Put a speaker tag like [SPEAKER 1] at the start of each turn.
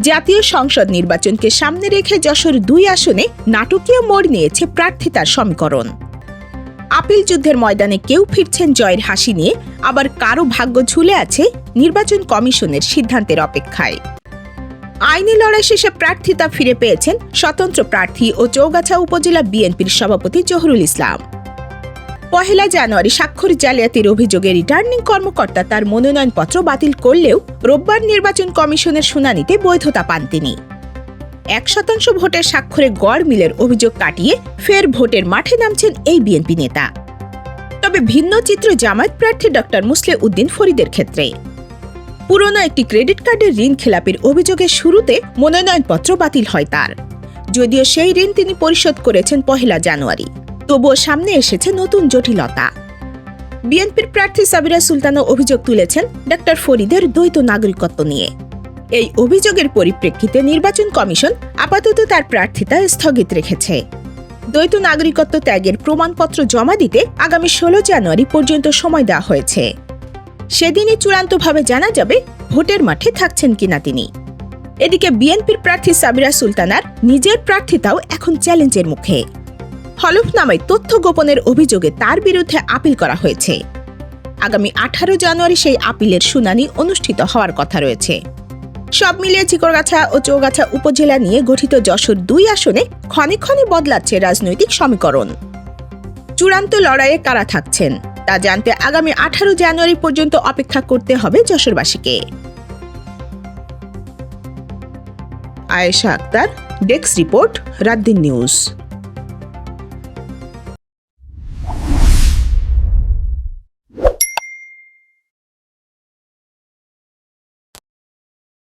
[SPEAKER 1] জাতীয় সংসদ নির্বাচনকে সামনে রেখে যশোর ২ আসনে নাটকীয় মোড় নিয়েছে প্রার্থিতার সমীকরণ। আপিল যুদ্ধের ময়দানে কেউ ফিরছেন জয়ের হাসি নিয়ে, আবার কারো ভাগ্য ঝুলে আছে নির্বাচন কমিশনের সিদ্ধান্তের অপেক্ষায়। আইনি লড়াই শেষে প্রার্থিতা ফিরে পেয়েছেন স্বতন্ত্র প্রার্থী ও চৌগাছা উপজেলা বিএনপির সভাপতি জহুরুল ইসলাম। ১ জানুয়ারি স্বাক্ষর জালিয়াতির অভিযোগে রিটার্নিং কর্মকর্তা তার মনোনয়নপত্র বাতিল করলেও রোববার নির্বাচন কমিশনের শুনানিতে বৈধতা পান তিনি। ১% ভোটের স্বাক্ষরে গড় মিলের অভিযোগ কাটিয়ে ফের ভোটের মাঠে নামছেন এই বিএনপি নেতা। তবে ভিন্ন চিত্র জামায়াত প্রার্থী ডক্টর মুসলে উদ্দিন ফরিদের ক্ষেত্রে। পুরনো একটি ক্রেডিট কার্ডের ঋণ খেলাপির অভিযোগে শুরুতে মনোনয়নপত্র বাতিল হয় তার, যদিও সেই ঋণ তিনি পরিশোধ করেছেন ১ জানুয়ারি। তবুও সামনে এসেছে নতুন জটিলতা। বিএনপির প্রার্থী সাবিরা সুলতানও অভিযোগ তুলেছেন ডক্টর ফরিদের দ্বৈত নাগরিকত্ব নিয়ে। এই অভিযোগের পরিপ্রেক্ষিতে নির্বাচন কমিশন আপাতত তার প্রার্থিতা স্থগিত রেখেছে। দ্বৈত নাগরিকত্ব ত্যাগের প্রমাণপত্র জমা দিতে আগামী ১৬ জানুয়ারি পর্যন্ত সময় দেওয়া হয়েছে। সেদিনই চূড়ান্তভাবে জানা যাবে ভোটের মাঠে থাকছেন কিনা তিনি। এদিকে বিএনপির প্রার্থী সাবিরা সুলতানার নিজের প্রার্থিতাও এখন চ্যালেঞ্জের মুখে। হলফনামায় তথ্য গোপনের অভিযোগে তার বিরুদ্ধে আপিল করা হয়েছে। আগামী ১৮ জানুয়ারি সেই আপিলের শুনানি অনুষ্ঠিত হওয়ার কথা রয়েছে। সব মিলিয়ে চিকরগাছা ও চৌগাছা উপজেলা নিয়ে গঠিত যশোর ২ আসনে ক্ষণে ক্ষণে বদলাচ্ছে রাজনৈতিক সমীকরণ। চূড়ান্ত লড়াইয়ে কারা থাকছেন তা জানতে আগামী ১৮ জানুয়ারি পর্যন্ত অপেক্ষা করতে হবে যশোরবাসীকে। Ayesha Akter, desk report, রাতদিন news.